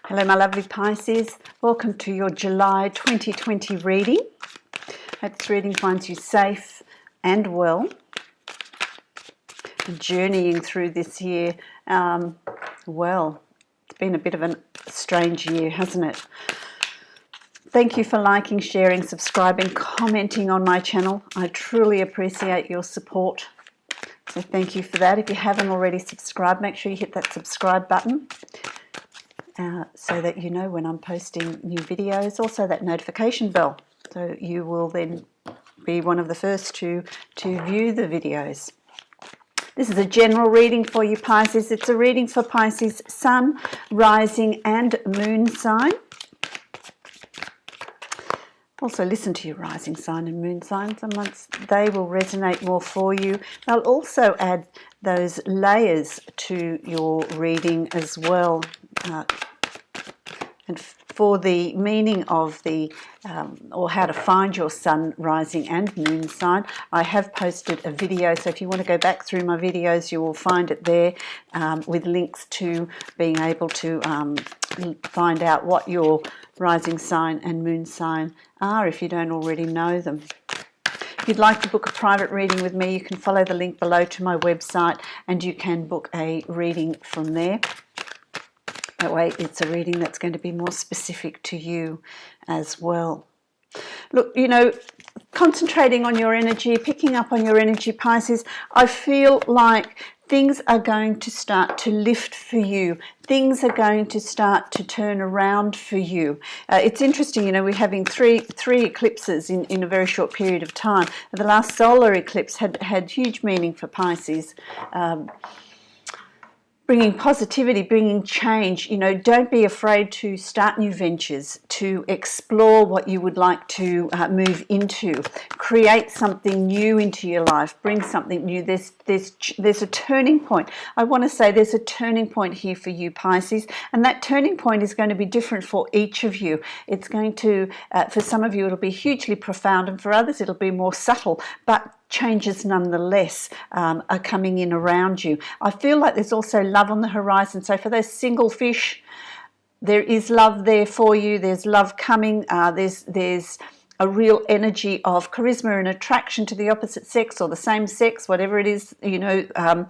Hello my lovely Pisces, welcome to your July 2020 reading. Hope this reading finds you safe and well, journeying through this year. Well, it's been a bit of a strange year, hasn't it? Thank you for liking, sharing, subscribing, commenting on my channel. I truly appreciate your support. So thank you for that. If you haven't already subscribed, make sure you hit that subscribe button. So that you know when I'm posting new videos, also that notification bell, so you will then be one of the first to view the videos. This is a general reading for you Pisces. It's a reading for Pisces Sun, Rising and Moon sign. Also listen to your rising sign and moon sign. Sometimes they will resonate more for you. They'll also add those layers to your reading as well. And for the meaning of the, or how to find your sun, rising and moon sign, I have posted a video. So if you want to go back through my videos, you will find it there with links to being able to find out what your rising sign and moon sign are if you don't already know them. If you'd like to book a private reading with me, you can follow the link below to my website and you can book a reading from there. That way it's a reading that's going to be more specific to you as well. Look, you know, concentrating on your energy, picking up on your energy, Pisces, I feel like things are going to start to lift for you. Things are going to start to turn around for you. It's interesting, you know, we're having three eclipses in a very short period of time. The last solar eclipse had huge meaning for Pisces. Bringing positivity, bringing change. You know, don't be afraid to start new ventures, to explore what you would like to move into, create something new into your life, bring something new. There's a turning point. I want to say there's a turning point here for you, Pisces, and that turning point is going to be different for each of you. It's going to, for some of you, it'll be hugely profound, and for others, it'll be more subtle, but changes nonetheless are coming in around you. I feel like there's also love on the horizon. So for those single fish, there is love there for you. There's love coming. There's a real energy of charisma and attraction to the opposite sex or the same sex, whatever it is. You know,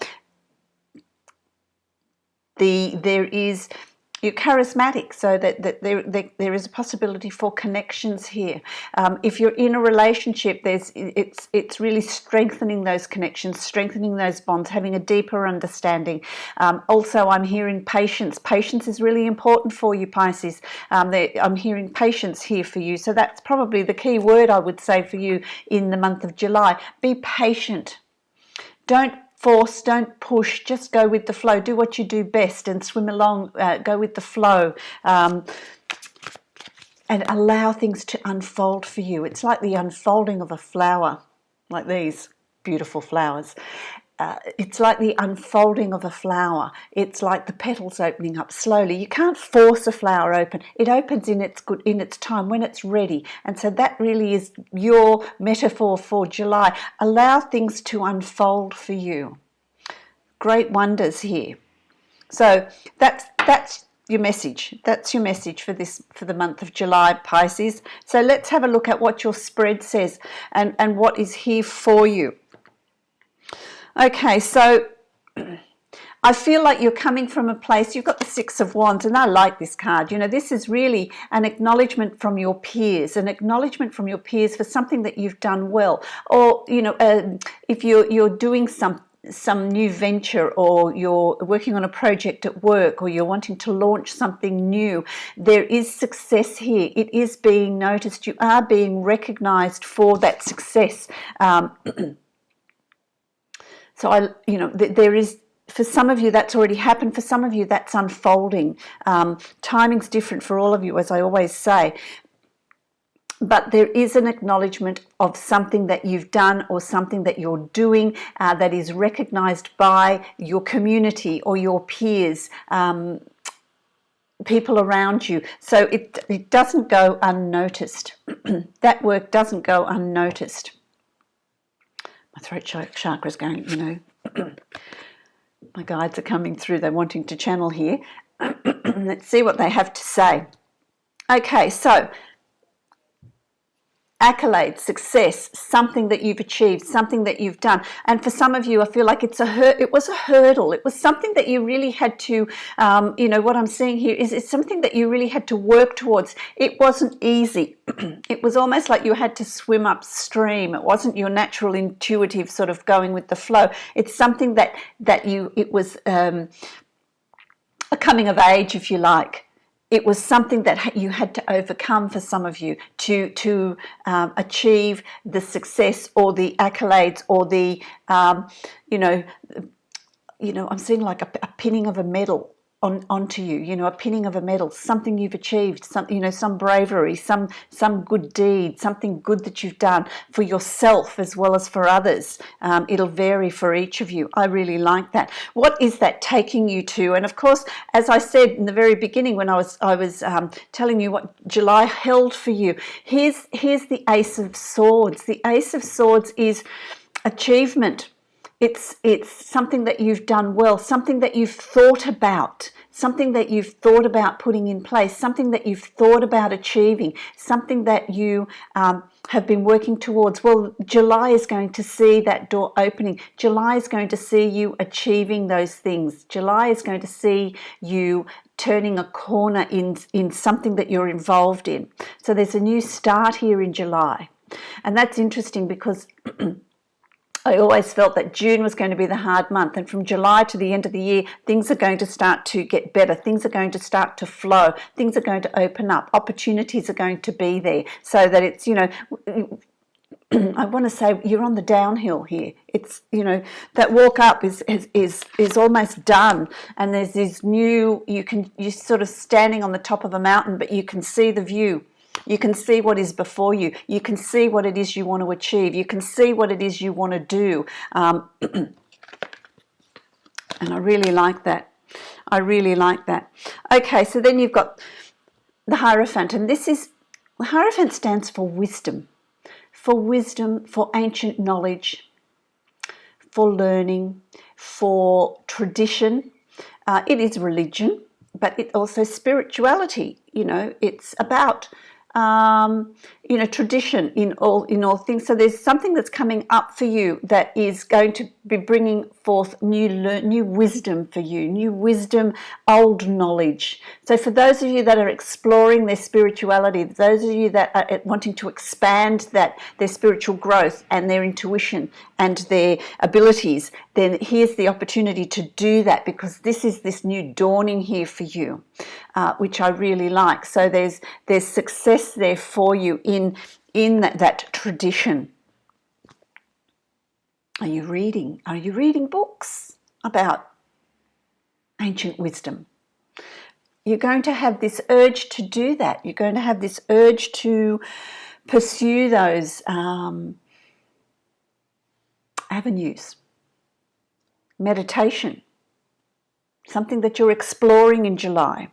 you're charismatic, so that there is a possibility for connections here. If you're in a relationship, it's really strengthening those connections, strengthening those bonds, having a deeper understanding. Also, I'm hearing patience. Patience is really important for you, Pisces. I'm hearing patience here for you. So that's probably the key word I would say for you in the month of July. Be patient. Don't force, don't push, just go with the flow. Do what you do best and swim along, go with the flow, and allow things to unfold for you. It's like the unfolding of a flower, like these beautiful flowers. It's like the unfolding of a flower. It's like the petals opening up slowly. You can't force a flower open. It opens in its time, when it's ready. And so that really is your metaphor for July. Allow things to unfold for you. Great wonders here. So that's your message. That's your message for the month of July, Pisces. So let's have a look at what your spread says and what is here for you. Okay, so I feel like you're coming from a place, you've got the Six of Wands, and I like this card. You know, this is really an acknowledgement from your peers, an acknowledgement from your peers for something that you've done well. Or, you know, if you're doing some new venture, or you're working on a project at work, or you're wanting to launch something new, there is success here. It is being noticed. You are being recognized for that success. So there is, for some of you that's already happened, for some of you that's unfolding. Timing's different for all of you, as I always say. But there is an acknowledgement of something that you've done or something that you're doing that is recognized by your community or your peers, people around you. So it doesn't go unnoticed. That work doesn't go unnoticed. My throat chakra is going, you know, my guides are coming through. They're wanting to channel here. Let's see what they have to say. Okay, so accolade, success, something that you've achieved, something that you've done. And for some of you, I feel like it was a hurdle. It was something that you really had to, what I'm seeing here is it's something that you really had to work towards. It wasn't easy. It was almost like you had to swim upstream. It wasn't your natural intuitive sort of going with the flow. It's something it was a coming of age, if you like. It was something that you had to overcome for some of you to achieve the success or the accolades or the, I'm seeing like a pinning of a medal onto you, a pinning of a medal, something you've achieved, some bravery, some good deed, something good that you've done for yourself as well as for others. It'll vary for each of you. I really like that. What is that taking you to? And of course, as I said in the very beginning when I was telling you what July held for you, here's the Ace of Swords. The Ace of Swords is achievement. It's something that you've done well, something that you've thought about, something that you've thought about putting in place, something that you've thought about achieving, something that you have been working towards. Well, July is going to see that door opening. July is going to see you achieving those things. July is going to see you turning a corner in something that you're involved in. So there's a new start here in July. And that's interesting because I always felt that June was going to be the hard month, and from July to the end of the year, things are going to start to get better. Things are going to start to flow. Things are going to open up. Opportunities are going to be there, so that it's, I want to say you're on the downhill here. It's, that walk up is almost done, and there's this you're sort of standing on the top of a mountain, but you can see the view. You can see what is before you. You can see what it is you want to achieve. You can see what it is you want to do. And I really like that. I really like that. Okay, so then you've got the Hierophant. And the Hierophant stands for wisdom, for ancient knowledge, for learning, for tradition. It is religion, but it also spirituality. It's about tradition in all things. So there's something that's coming up for you that is going to be bringing forth new wisdom for you, new wisdom, old knowledge. So for those of you that are exploring their spirituality, those of you that are wanting to expand their spiritual growth and their intuition and their abilities, then here's the opportunity to do that, because this new dawning here for you, which I really like. So there's success there for you in that tradition. Are you reading? Are you reading books about ancient wisdom? You're going to have this urge to do that. You're going to have this urge to pursue those avenues. Meditation, something that you're exploring in July.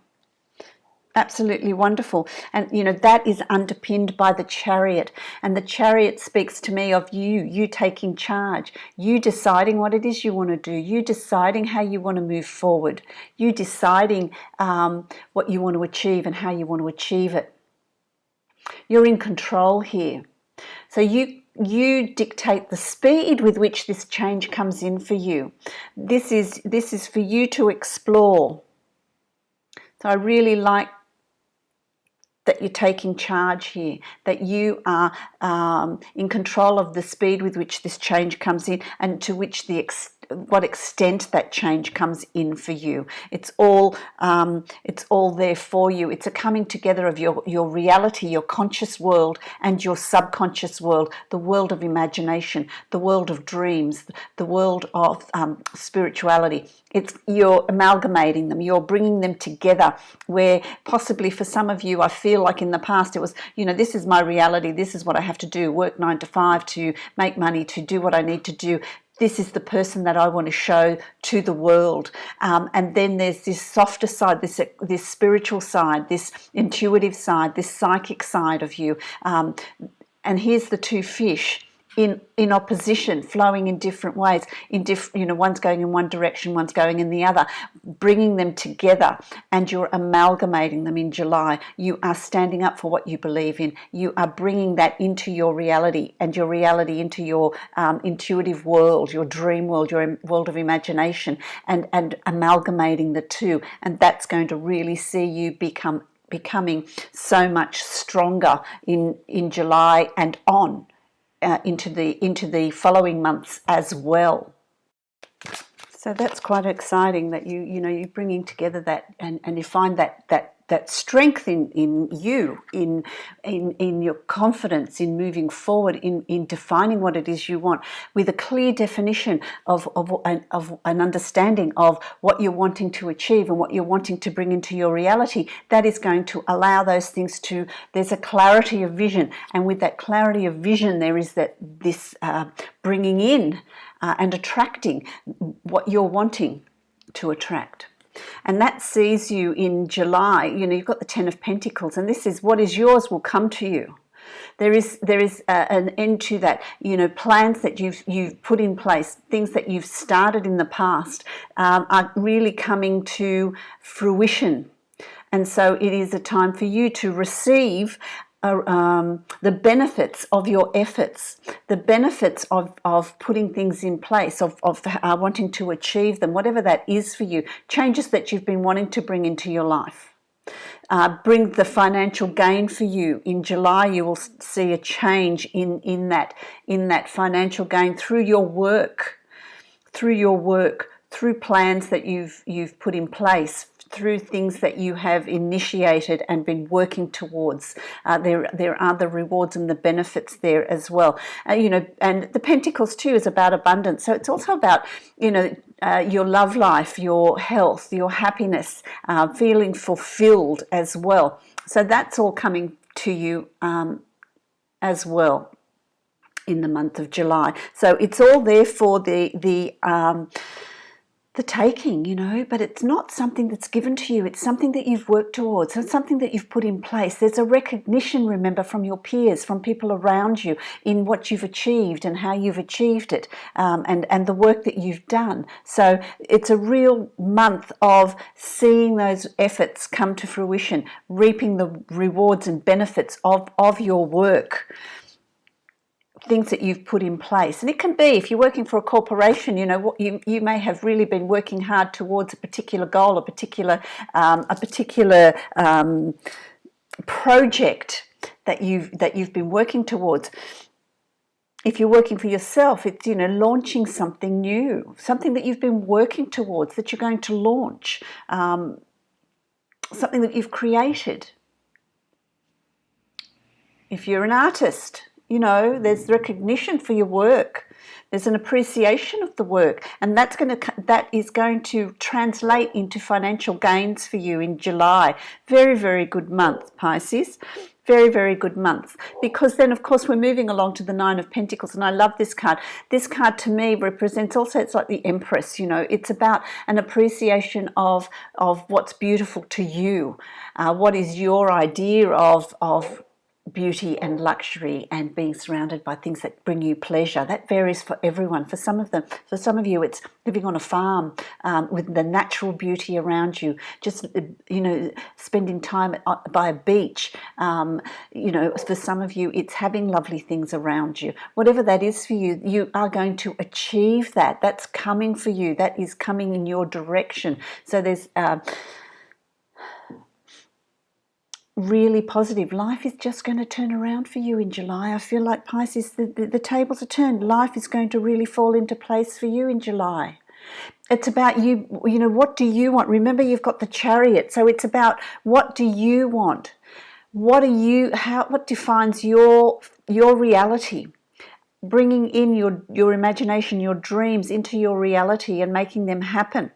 Absolutely wonderful. And that is underpinned by the Chariot, and the Chariot speaks to me of you taking charge, you deciding what it is you want to do, you deciding how you want to move forward, you deciding what you want to achieve and how you want to achieve it. You're in control here. So you dictate the speed with which this change comes in for you. This is for you to explore. So I really like that you're taking charge here, that you are in control of the speed with which this change comes in, and to which what extent that change comes in for you. It's all there for you. It's a coming together of your reality, your conscious world, and your subconscious world, the world of imagination, the world of dreams, the world of spirituality. You're amalgamating them, you're bringing them together, where possibly for some of you, I feel like in the past it was, this is my reality, this is what I have to do, work 9 to 5 to make money, to do what I need to do. This is the person that I want to show to the world. And then there's this softer side, this spiritual side, this intuitive side, this psychic side of you. And here's the two fish. in opposition, flowing in different ways, one's going in one direction, one's going in the other, bringing them together, and you're amalgamating them in July. You are standing up for what you believe in. You are bringing that into your reality, and your reality into your intuitive world, your dream world, your world of imagination, and amalgamating the two. And that's going to really see you becoming so much stronger in July and on. Into the following months as well. So that's quite exciting that you're bringing together that, and you find that strength in you, in your confidence in moving forward, in defining what it is you want, with a clear definition of an understanding of what you're wanting to achieve and what you're wanting to bring into your reality. That is going to allow those things there's a clarity of vision, and with that clarity of vision there is this bringing in and attracting what you're wanting to attract. And that sees you in July. You've got the Ten of Pentacles, and this is what is yours will come to you. There is an end to that. Plans that you've put in place, things that you've started in the past, are really coming to fruition. And so it is a time for you to receive the benefits of your efforts, the benefits of putting things in place, of wanting to achieve them, whatever that is for you, changes that you've been wanting to bring into your life. Bring the financial gain for you. In July, you will see a change in that financial gain through your work, through plans that you've put in place, through things that you have initiated and been working towards. There are the rewards and the benefits there as well. And the Pentacles too is about abundance. So it's also about, your love life, your health, your happiness, feeling fulfilled as well. So that's all coming to you as well in the month of July. So it's all there for the taking, but it's not something that's given to you. It's something that you've worked towards. It's something that you've put in place. There's a recognition, remember, from your peers, from people around you, in what you've achieved and how you've achieved it, and the work that you've done. So it's a real month of seeing those efforts come to fruition, reaping the rewards and benefits of your work, things that you've put in place. And it can be, if you're working for a corporation, what you may have really been working hard towards a particular goal, a particular project that you've been working towards. If you're working for yourself, it's launching something new, something that you've been working towards, that you're going to launch, something that you've created. If you're an artist, there's recognition for your work. There's an appreciation of the work, and that is going to translate into financial gains for you in July. Very, very good month, Pisces. Very, very good month. Because then, of course, we're moving along to the Nine of Pentacles, and I love this card. This card to me represents also, it's like the Empress, it's about an appreciation of what's beautiful to you. What is your idea of beauty and luxury and being surrounded by things that bring you pleasure? That varies for everyone. For some of you, it's living on a farm with the natural beauty around you, just spending time by a beach. For some of you, it's having lovely things around you. Whatever that is for you, you are going to achieve that. That's coming for you. That is coming in your direction. So there's really positive. Life is just going to turn around for you in July. I feel like, Pisces, the tables are turned. Life is going to really fall into place for you in July. It's about you, what do you want? Remember, you've got the Chariot. So it's about, what do you want? What defines your reality? Bringing in your imagination, your dreams into your reality and making them happen.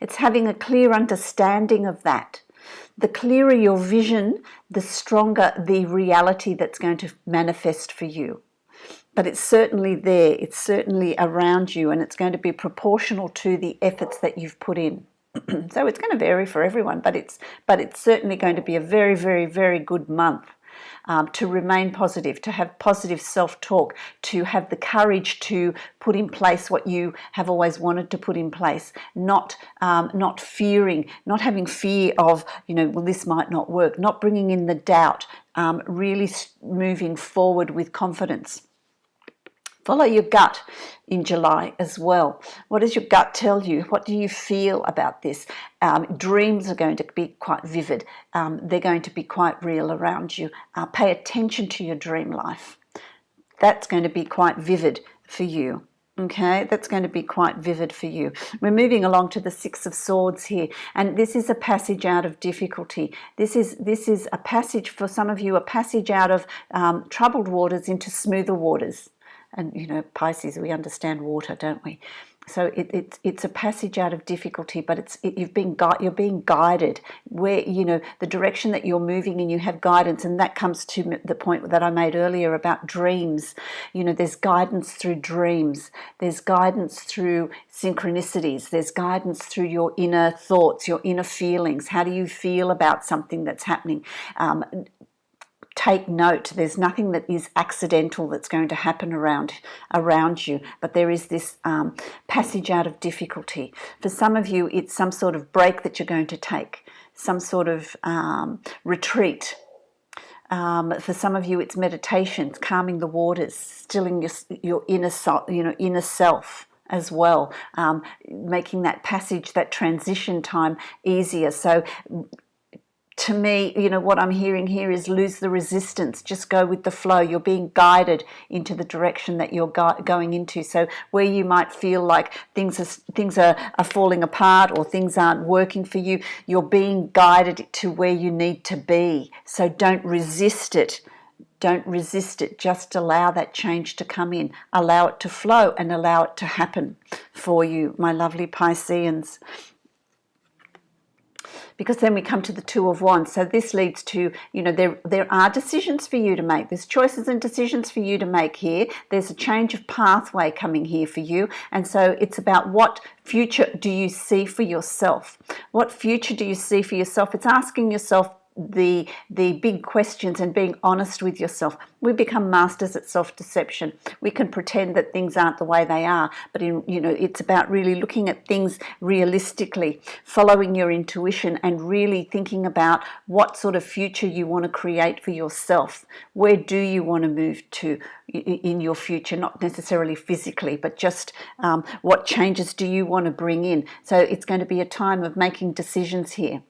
It's having a clear understanding of that. The clearer your vision, the stronger the reality that's going to manifest for you. But it's certainly there, it's certainly around you, and it's going to be proportional to the efforts that you've put in. So it's going to vary for everyone, but it's certainly going to be a very, very, very good month to remain positive, to have positive self-talk, to have the courage to put in place what you have always wanted to put in place, not fearing, not having fear of, well, this might not work, not bringing in the doubt, really moving forward with confidence. Follow your gut in July as well. What does your gut tell you? What do you feel about this? Dreams are going to be quite vivid. They're going to be quite real around you. Pay attention to your dream life. That's going to be quite vivid for you. Okay, that's going to be quite vivid for you. We're moving along to the Six of Swords here, and this is a passage out of difficulty. This is a passage for some of you, a passage out of troubled waters into smoother waters. And Pisces, we understand water, don't we? So it's a passage out of difficulty, but you're being guided where the direction that you're moving in. You have guidance, and that comes to the point that I made earlier about dreams. There's guidance through dreams. There's guidance through synchronicities. There's guidance through your inner thoughts, your inner feelings. How do you feel about something that's happening? Take note, there's nothing that is accidental that's going to happen around you, but there is this passage out of difficulty. For some of you, it's some sort of break that you're going to take, some sort of retreat. For some of you, it's meditation, it's calming the waters, stilling your inner self as well, making that passage, that transition time easier. So to me, what I'm hearing here is lose the resistance. Just go with the flow. You're being guided into the direction that you're going into. So where you might feel like things are falling apart or things aren't working for you, you're being guided to where you need to be. So don't resist it. Don't resist it. Just allow that change to come in. Allow it to flow and allow it to happen for you, my lovely Pisceans. Because then we come to the Two of Wands. So this leads to, there are decisions for you to make. There's choices and decisions for you to make here. There's a change of pathway coming here for you. And so it's about what future do you see for yourself? What future do you see for yourself? It's asking yourself the big questions and being honest with yourself. We become masters at self-deception. We can pretend that things aren't the way they are, but it's about really looking at things realistically, following your intuition, and really thinking about what sort of future you want to create for yourself. Where do you want to move to in your future? Not necessarily physically, but just what changes do you want to bring in? So it's going to be a time of making decisions here.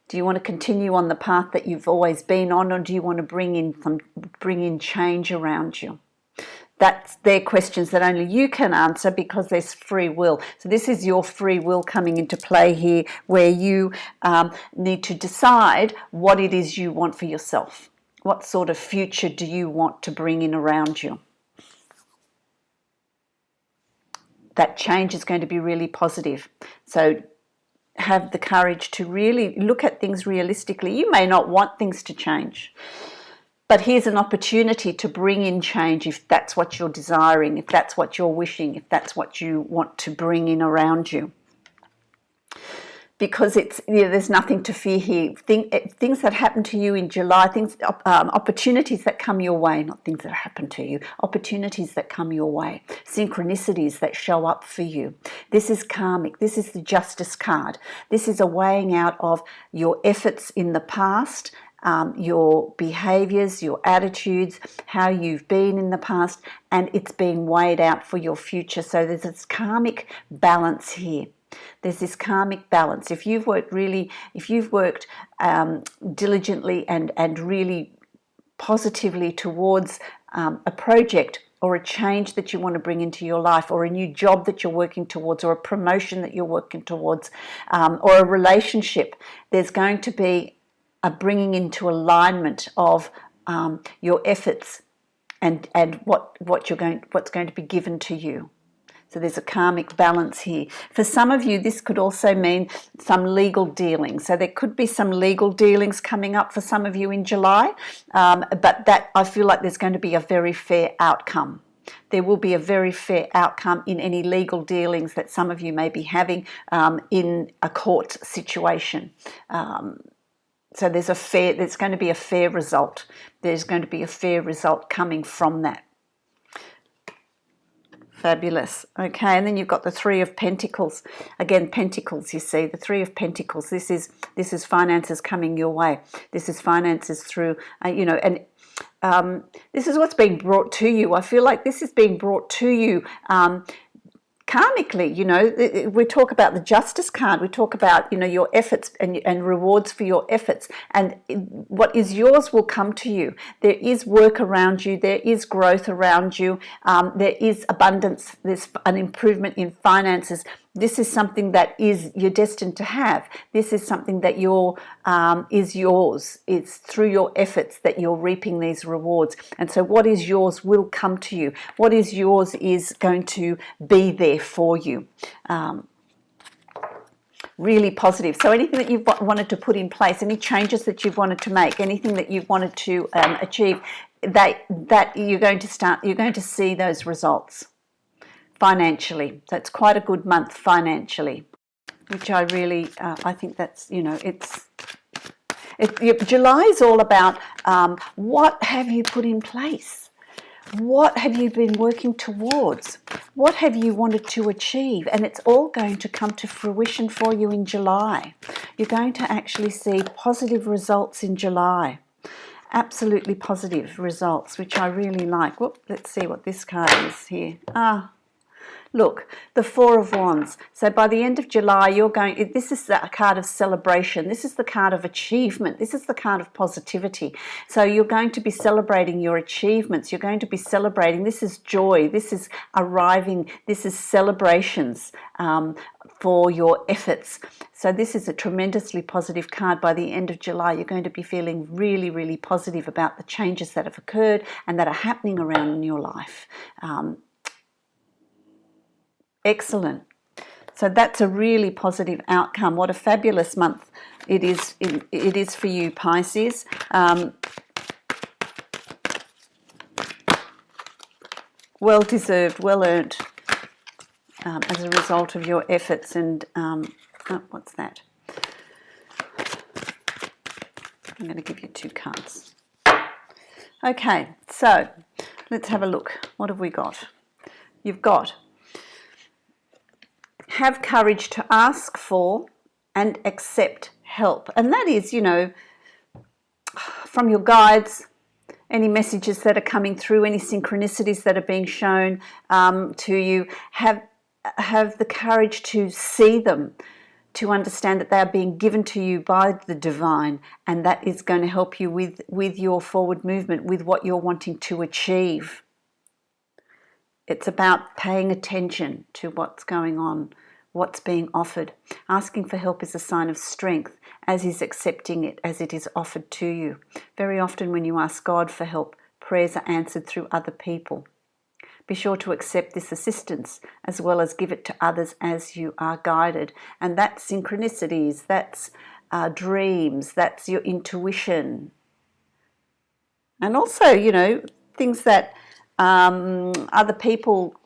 Do you want to continue on the path that you've always been on, or do you want to bring in change around you? They're questions that only you can answer, because there's free will. So this is your free will coming into play here, where you need to decide what it is you want for yourself. What sort of future do you want to bring in around you? That change is going to be really positive. So have the courage to really look at things realistically. You may not want things to change, but here's an opportunity to bring in change if that's what you're desiring, if that's what you're wishing, if that's what you want to bring in around you. Because there's nothing to fear here. Things that happen to you in July, opportunities that come your way, not things that happen to you, opportunities that come your way, synchronicities that show up for you. This is karmic. This is the Justice card. This is a weighing out of your efforts in the past, your behaviors, your attitudes, how you've been in the past, and it's being weighed out for your future. So there's this karmic balance here. There's this karmic balance. If you've worked diligently and really positively towards a project or a change that you want to bring into your life, or a new job that you're working towards, or a promotion that you're working towards, or a relationship, there's going to be a bringing into alignment of your efforts and what's going to be given to you. So there's a karmic balance here. For some of you, this could also mean some legal dealings. So there could be some legal dealings coming up for some of you in July, but that I feel like there's going to be a very fair outcome. There will be a very fair outcome in any legal dealings that some of you may be having in a court situation. So there's going to be a fair result. There's going to be a fair result coming from that. Fabulous. Okay, and then you've got the Three of Pentacles. Again, Pentacles, you see, the Three of Pentacles. This is finances coming your way. This is finances through, and this is what's being brought to you. I feel like this is being brought to you karmically. We talk about the Justice card. We talk about, your efforts and rewards for your efforts. And what is yours will come to you. There is work around you. There is growth around you. There is abundance. There's an improvement in finances. This is something that you're destined to have. This is something that is yours. It's through your efforts that you're reaping these rewards. And so what is yours will come to you. What is yours is going to be there for you. Really positive. So anything that you've wanted to put in place, any changes that you've wanted to make, anything that you've wanted to achieve, that you're going to see those results financially. So it's quite a good month financially, which I really, I think that's, July is all about what have you put in place? What have you been working towards? What have you wanted to achieve? And it's all going to come to fruition for you in July. You're going to actually see positive results in July. Absolutely positive results, which I really like. Whoop, let's see what this card is here. Look, the Four of Wands. So by the end of July, this is a card of celebration. This is the card of achievement. This is the card of positivity. So you're going to be celebrating your achievements. You're going to be celebrating. This is joy. This is arriving. This is celebrations for your efforts. So this is a tremendously positive card. By the end of July, you're going to be feeling really, really positive about the changes that have occurred and that are happening around in your life. Excellent. So that's a really positive outcome. What a fabulous month it is for you, Pisces. Well deserved, well earned as a result of your efforts. And what's that? I'm going to give you two cards. Okay, so let's have a look. What have we got? You've got have courage to ask for and accept help. And that is, from your guides, any messages that are coming through, any synchronicities that are being shown to you, have the courage to see them, to understand that they are being given to you by the divine, and that is going to help you with your forward movement, with what you're wanting to achieve. It's about paying attention to what's going on, what's being offered. Asking for help is a sign of strength, as is accepting it as it is offered to you. Very often when you ask God for help, prayers are answered through other people. Be sure to accept this assistance as well as give it to others as you are guided. And that's synchronicities, that's dreams, that's your intuition. And also, things that other people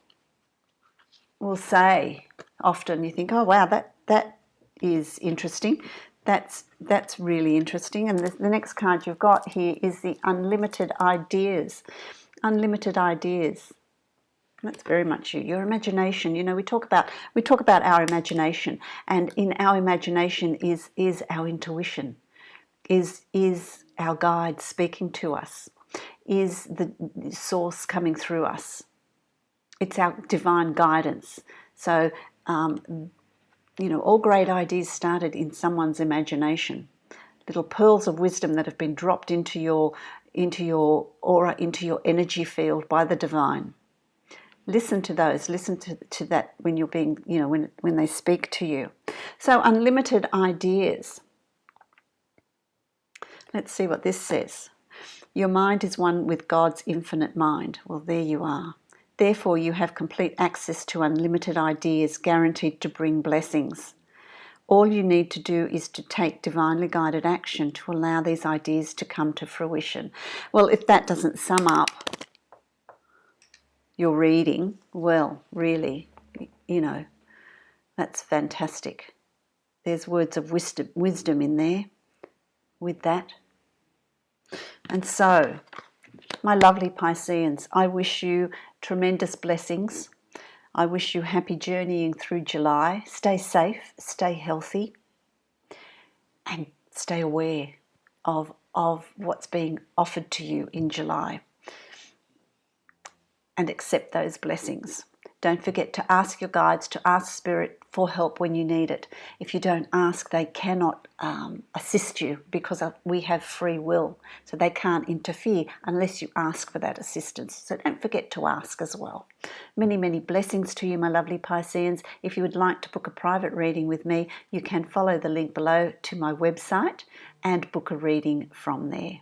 will say. Often you think, oh wow, that is interesting. That's really interesting. And the next card you've got here is the unlimited ideas. Unlimited ideas. That's very much you. Your imagination. We talk about our imagination, and in our imagination is our intuition, is our guide speaking to us, is the source coming through us. It's our divine guidance. So, all great ideas started in someone's imagination. Little pearls of wisdom that have been dropped into your aura, into your energy field by the divine. Listen to those. Listen to that when you're being, when they speak to you. So, unlimited ideas. Let's see what this says. Your mind is one with God's infinite mind. Well, there you are. Therefore, you have complete access to unlimited ideas guaranteed to bring blessings. All you need to do is to take divinely guided action to allow these ideas to come to fruition. Well, if that doesn't sum up your reading, well, really, that's fantastic. There's words of wisdom in there. with that. And so, my lovely Pisceans, I wish you tremendous blessings. I wish you happy journeying through July. Stay safe, stay healthy, and stay aware of what's being offered to you in July. And accept those blessings. Don't forget to ask your guides, to ask Spirit for help when you need it. If you don't ask, they cannot assist you, because we have free will. So they can't interfere unless you ask for that assistance. So don't forget to ask as well. Many, many blessings to you, my lovely Pisceans. If you would like to book a private reading with me, you can follow the link below to my website and book a reading from there.